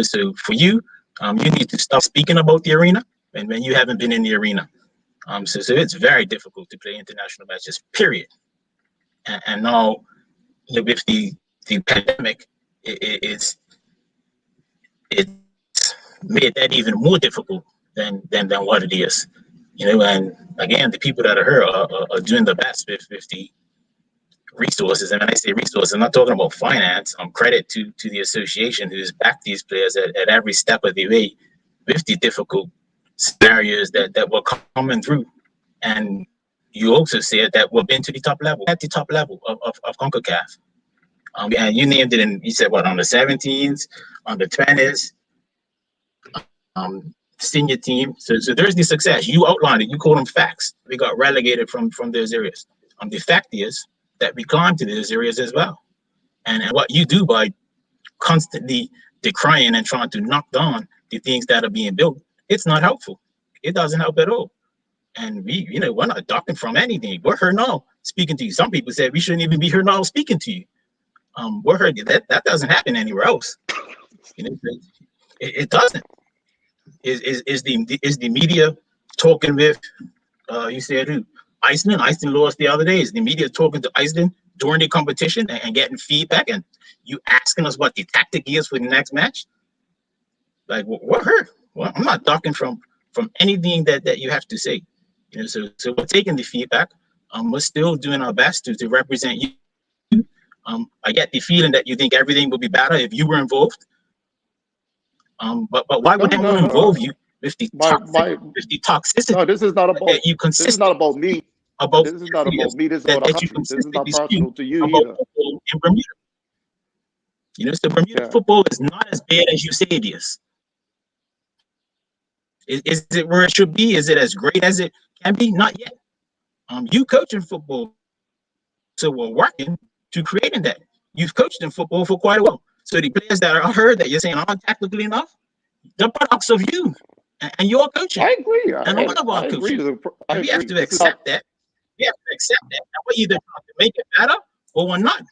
So for you, you need to stop speaking about the arena and when you haven't been in the arena. So it's very difficult to play international matches, period. And now with the pandemic, it's made that even more difficult than what it is. And again, the people that are here are doing the best with the resources. And when I say resources, I'm not talking about finance. Credit to the association who's backed these players at every step of the way with the difficult scenarios that were coming through. And you also said that we've been to the top level, at the top level of CONCACAF. And you named it, and you said what, on the 17s, on the 20s, senior team. So there's the success. You outlined it. You call them facts. We got relegated from those areas. The fact is that we climbed to those areas as well. And what you do by constantly decrying and trying to knock down the things that are being built, it's not helpful. It doesn't help at all. And we're not ducking from anything. We're here now speaking to you. Some people said we shouldn't even be here now speaking to you. We're here. That doesn't happen anywhere else. It doesn't. Is the media talking with you said who? Iceland? Iceland lost the other day. Is the media talking to Iceland during the competition and getting feedback, and you asking us what the tactic is for the next match? Like, we're here. Well, I'm not ducking from anything that you have to say. So we're taking the feedback. We're still doing our best to represent you. I get the feeling that you think everything would be better if you were involved. But why would anyone involve you with the toxicity? No, this is not about that you this is not about me. This is not about me. This is about the country. This is not personal to you either. In Bermuda. So Bermuda football is not as bad as you say it is. Is it where it should be? Is it as great as it can be? Not yet. You coaching football, so we're working to creating that. You've coached in football for quite a while. So the players that are heard that you're saying aren't tactically enough, they're products of you and your coaching. I agree. And all of our coaching. We have to accept that. We have to accept that. And we're either trying to make it better or we're not.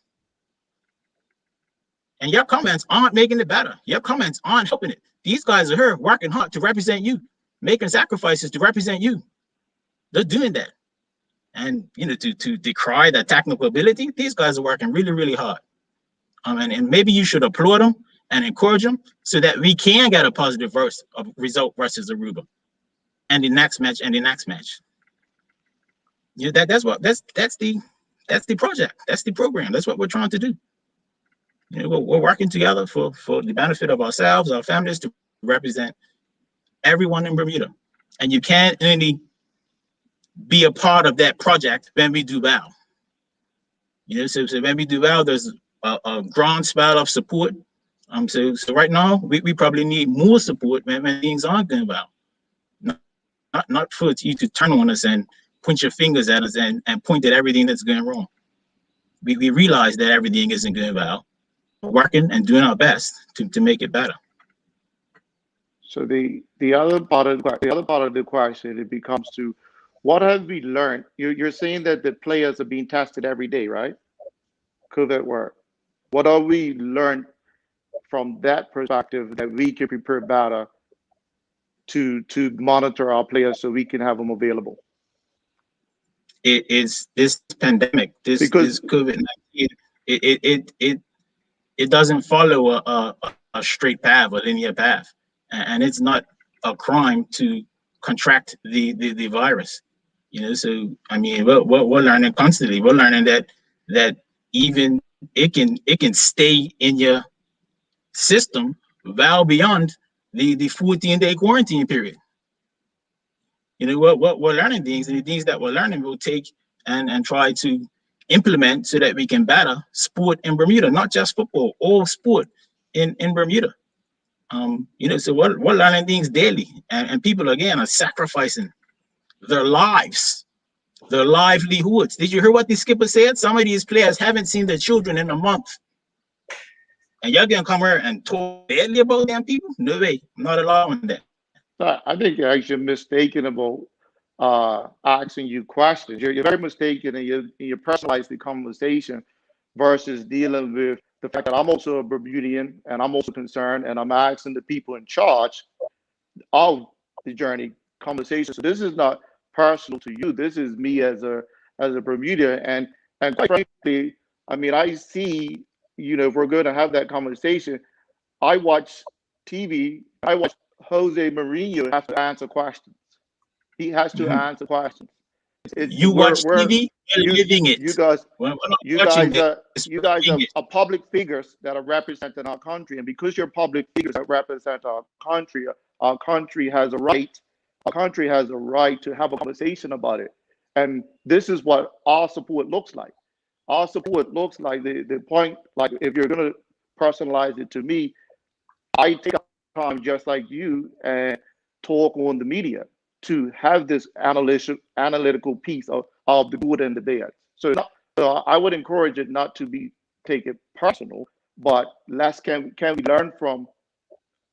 And your comments aren't making it better. Your comments aren't helping it. These guys are here working hard to represent you, making sacrifices to represent you. They're doing that. And to decry that technical ability, these guys are working really, really hard. And maybe you should applaud them and encourage them so that we can get a positive result versus Aruba, and the next match and the next match. That's the project. That's the program. That's what we're trying to do. We're working together for the benefit of ourselves, our families, to represent everyone in Bermuda. And you can't only be a part of that project when we do well. So when we do well, there's a groundswell of support. So right now we probably need more support when things aren't going well. Not for you to turn on us and point your fingers at us and point at everything that's going wrong. We realize that everything isn't going well. We're working and doing our best to make it better. So the other part of the question, it becomes to, what have we learned? You're saying that the players are being tested every day, right? Could that work? What have we learned from that perspective that we can prepare better to monitor our players so we can have them available? It is this pandemic, this COVID-19. It doesn't follow a straight path or linear path, and it's not a crime to contract the virus. So I mean, we're learning constantly. We're learning that even it can stay in your system well beyond the 14-day quarantine period. We're learning things, and the things that we're learning we'll take and try to implement so that we can better sport in Bermuda, not just football, all sport in Bermuda. So we're learning things daily, and people again are sacrificing their lives, their livelihoods. Did you hear what the skipper said? Some of these players haven't seen their children in a month. And you're gonna come here and talk badly about them people? No way, I'm not allowing that. I think you're actually mistaken about asking you questions. You're very mistaken, and you personalize the conversation versus dealing with the fact that I'm also a Bermudian and I'm also concerned, and I'm asking the people in charge of the journey conversation. So this is not personal to you. This is me as a Bermudian, and quite frankly, I mean, I see, if we're going to have that conversation, I watch TV. I watch Jose Mourinho have to answer questions. He has to answer questions. You watch TV, you're living it. You guys are public figures that are representing our country, and because you're public figures that represent our country, our country has a right. Our country has a right to have a conversation about it. And this is what our support looks like. Our support looks like the point, like if you're going to personalize it to me, I take time just like you and talk on the media to have this analytical piece of the good and the bad. So I would encourage it not to be take it personal, but can we learn from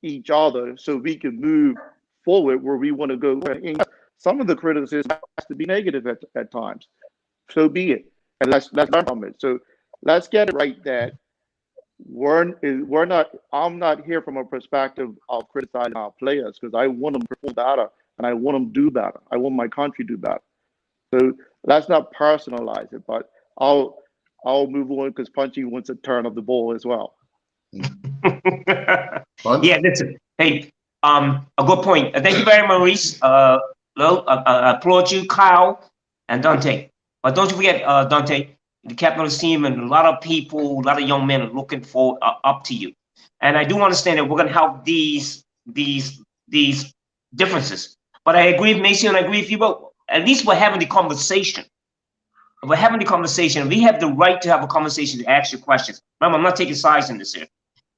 each other so we can move forward where we want to go. And some of the criticism has to be negative at times. So be it. And let's learn from it. So let's get it right that I'm not here from a perspective of criticizing our players, because I want them to perform better and I want them to do better. I want my country to do better. So let's not personalize it, but I'll move on because Punchy wants a turn of the ball as well. Yeah, listen. Hey, a good point. Thank you very much, Maurice. I applaud you, Kyle, and Dante. But don't you forget, Dante, the captain of the team, and a lot of people, a lot of young men are looking for up to you. And I do understand that we're going to help these differences. But I agree with Macy and I agree with you, but at least we're having the conversation. We're having the conversation. We have the right to have a conversation to ask you questions. Remember, I'm not taking sides in this here.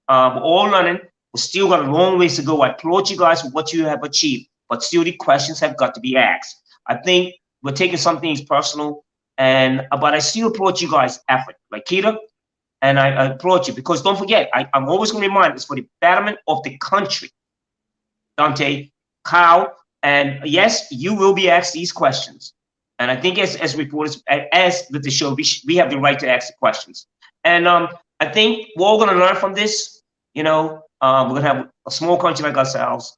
We're all learning. We still got a long ways to go. I applaud you guys for what you have achieved, but still the questions have got to be asked. I think we're taking some things personal, but I still applaud you guys' effort, like Keita, and I applaud you because don't forget, I'm always going to remind it's for the betterment of the country. Dante, Kyle, and yes, you will be asked these questions. And I think as reporters, as with the show, we have the right to ask the questions. And I think we're all going to learn from this. You know, we're going to have a small country like ourselves.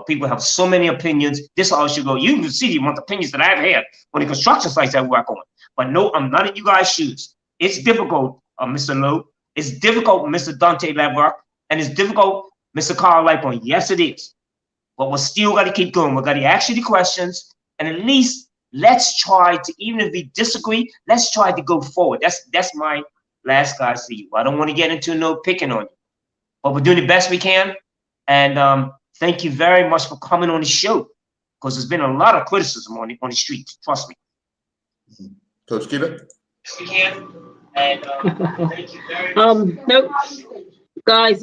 People have so many opinions. This is how it should go. You can see the amount of opinions that I've had on the construction sites I work on. But no, I'm not in you guys' shoes. It's difficult, Mr. Lowe. It's difficult, Mr. Dante Ladwork. And it's difficult, Mr. Carl Lightbone. Yes, it is. But we're still got to keep going. We've got to ask you the questions. And at least let's try to, even if we disagree, let's try to go forward. That's my last guys to you. I don't want to get into no picking on you. But we're doing the best we can. And thank you very much for coming on the show, because there's been a lot of criticism on the streets. Trust me. Coach Keita? We can. And thank you very much. Nope. Guys,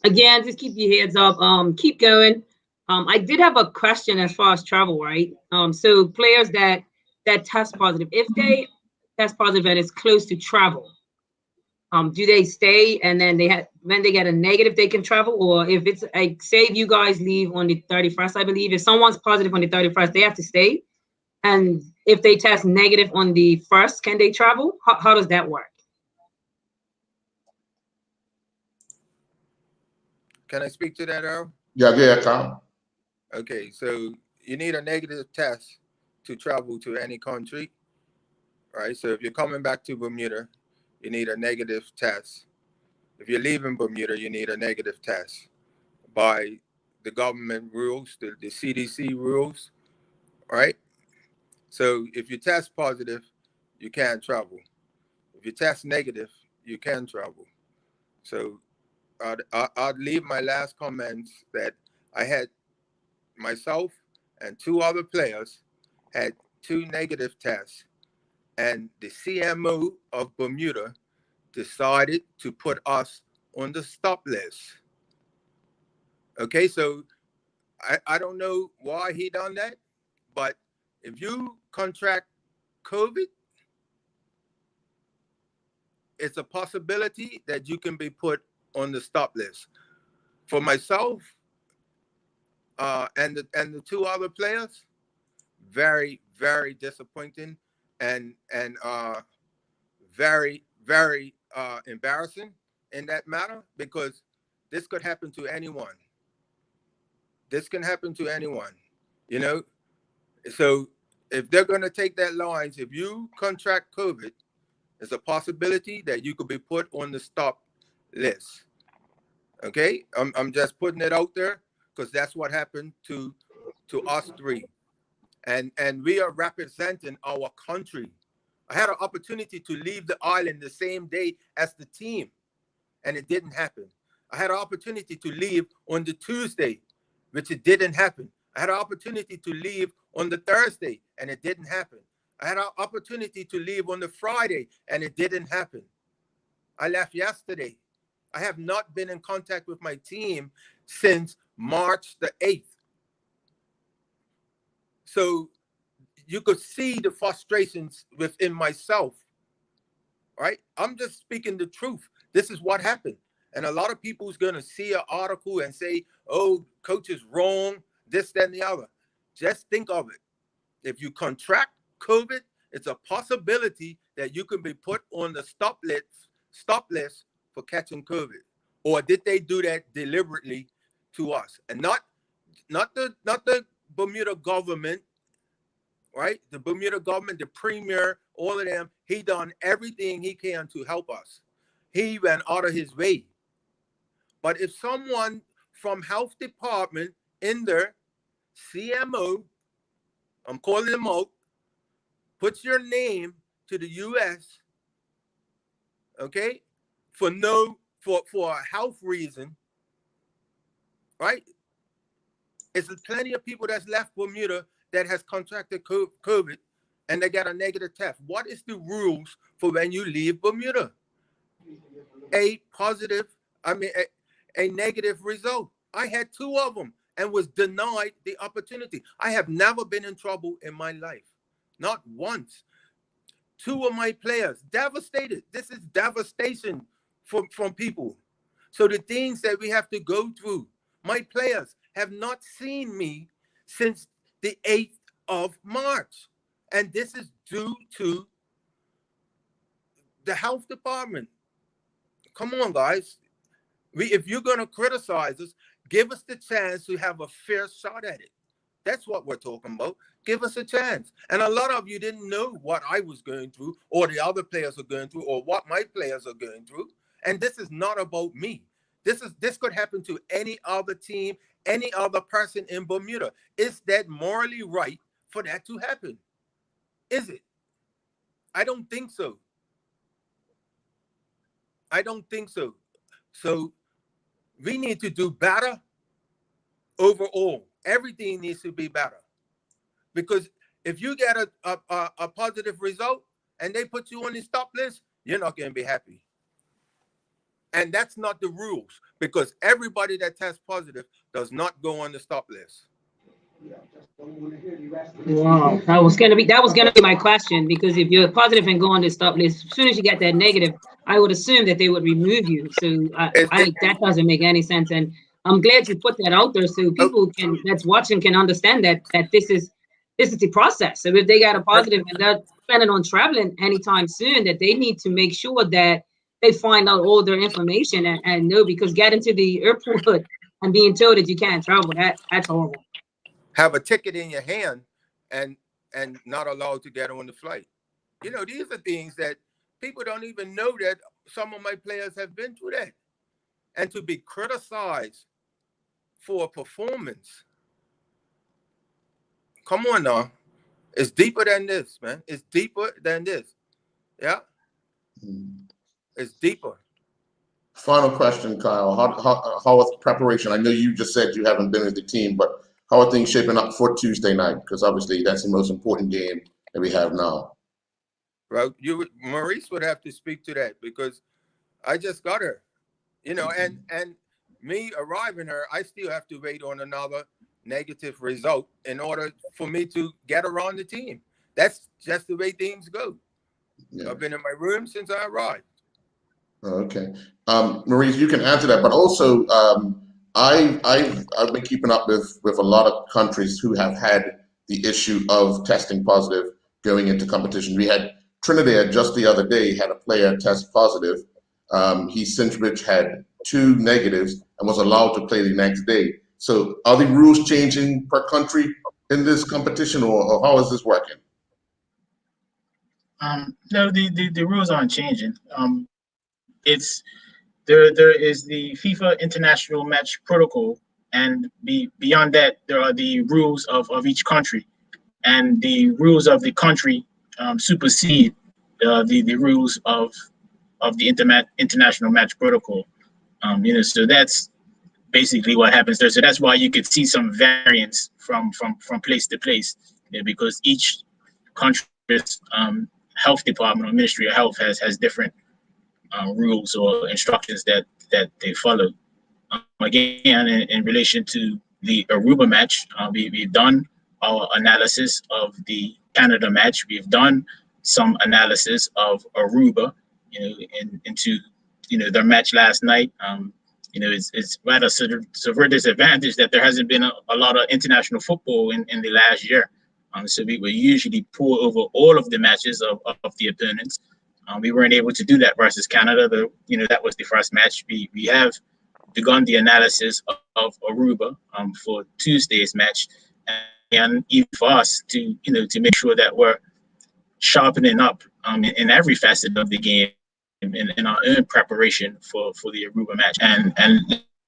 again, just keep your heads up. Keep going. I did have a question as far as travel, right? So players that test positive, if they test positive and it's close to travel, do they stay and then when they get a negative, they can travel? Or if it's like, say if you guys leave on the 31st, I believe, if someone's positive on the 31st, they have to stay. And if they test negative on the 1st, can they travel? How does that work? Can I speak to that, Earl? Yeah, Kyle. Okay, so you need a negative test to travel to any country, right? So if you're coming back to Bermuda, you need a negative test. If you're leaving Bermuda, you need a negative test by the government rules, the CDC rules, right? So if you test positive, you can't travel. If you test negative, you can travel. So I'd leave my last comments that I had myself and 2 other players had 2 negative tests, and the CMO of Bermuda decided to put us on the stop list. Okay, so I don't know why he done that, but if you contract COVID, it's a possibility that you can be put on the stop list. For myself and the 2 other players, very, very disappointing and very, very embarrassing in that matter, because this could happen to anyone. This can happen to anyone, you know? So if they're going to take that line, if you contract COVID, there's a possibility that you could be put on the stop list. Okay, I'm just putting it out there because that's what happened to us 3, and we are representing our country. I had an opportunity to leave the island the same day as the team, and it didn't happen. I had an opportunity to leave on the Tuesday, which it didn't happen. I had an opportunity to leave on the Thursday, and it didn't happen. I had an opportunity to leave on the Friday, and it didn't happen. I left yesterday. I have not been in contact with my team since March the 8th. So you could see the frustrations within myself, right? I'm just speaking the truth. This is what happened. And a lot of people's going to see an article and say, oh, coach is wrong, this, that, and the other. Just think of it. If you contract COVID, it's a possibility that you can be put on the stop list for catching COVID. Or did they do that deliberately to us? And not the Bermuda government, right? The Bermuda government, the premier, all of them, he done everything he can to help us. He went out of his way. But if someone from health department in there, CMO, I'm calling them out, puts your name to the U.S., okay, for a health reason, right? There's plenty of people that's left Bermuda that has contracted COVID and they got a negative test. What is the rules for when you leave Bermuda? A negative result. I had 2 of them and was denied the opportunity. I have never been in trouble in my life. Not once. 2 of my players devastated. This is devastation from people. So the things that we have to go through, my players have not seen me since the 8th of March. And this is due to the health department. Come on, guys. If you're going to criticize us, give us the chance to have a fair shot at it. That's what we're talking about. Give us a chance. And a lot of you didn't know what I was going through or the other players are going through or what my players are going through. And this is not about me. This could happen to any other team, any other person in Bermuda. Is that morally right for that to happen? Is it? I don't think so. I don't think so. So we need to do better overall. Everything needs to be better. Because if you get a positive result and they put you on the stop list, you're not going to be happy. And that's not the rules, because everybody that tests positive does not go on the stop list. Wow, that was gonna be my question, because if you're positive and go on the stop list, as soon as you get that negative, I would assume that they would remove you. So that doesn't make any sense. And I'm glad you put that out there so people that's watching can understand that this is the process. So if they got a positive and they're planning on traveling anytime soon, that they need to make sure that they find out all their information and know, because getting to the airport and being told that you can't travel, that's horrible. Have a ticket in your hand and not allowed to get on the flight. You know, these are things that people don't even know, that some of my players have been through that. And to be criticized for a performance. Come on now. It's deeper than this, man. It's deeper than this. Yeah. It's deeper. Final question, Kyle. How is preparation? I know you just said you haven't been with the team, but how are things shaping up for Tuesday night? Because obviously that's the most important game that we have now. Right. Maurice would have to speak to that, because I just got her. You know, and me arriving her, I still have to wait on another negative result in order for me to get her on the team. That's just the way things go. Yeah. I've been in my room since I arrived. Okay. Maurice, you can answer that, but also I've been keeping up with a lot of countries who have had the issue of testing positive going into competition. We had Trinidad just the other day had a player test positive. He Sinchbridge had 2 negatives and was allowed to play the next day. So are the rules changing per country in this competition, or how is this working? No, the rules aren't changing. It's there is the FIFA International Match Protocol, and beyond that, there are the rules of each country, and the rules of the country supersede the rules of the International Match Protocol. So that's basically what happens there. So that's why you could see some variance from place to place, because each country's health department or Ministry of Health has different rules or instructions that they follow. Again, in relation to the Aruba match, we've done our analysis of the Canada match. We've done some analysis of Aruba, into their match last night. It's rather severe disadvantage that there hasn't been a lot of international football in the last year. So we will usually pour over all of the matches of the opponents. We weren't able to do that versus Canada. That was the first match. We have begun the analysis of Aruba for Tuesday's match, and even for us to make sure that we're sharpening up in every facet of the game in our own preparation for the Aruba match. And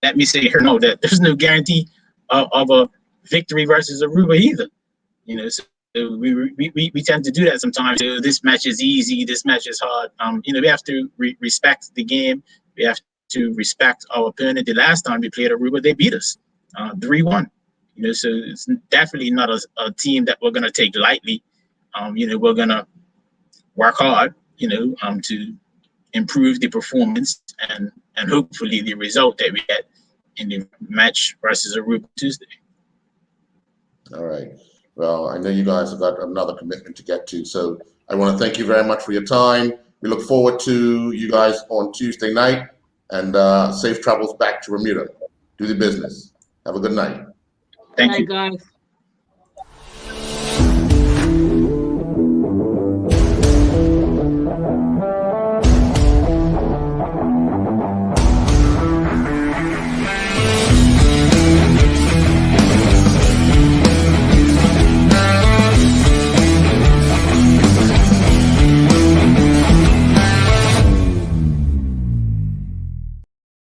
let me say here, no, that there's no guarantee of a victory versus Aruba either. So we tend to do that sometimes. This match is easy, this match is hard. We have to respect the game. We have to respect our opponent. The last time we played Aruba, they beat us 3-1. So it's definitely not a team that we're gonna take lightly. We're gonna work hard, to improve the performance and hopefully the result that we get in the match versus Aruba Tuesday. All right. Well, I know you guys have got another commitment to get to, so I want to thank you very much for your time. We look forward to you guys on Tuesday night, and safe travels back to Bermuda. Do the business. Have a good night. Thank you. Guys.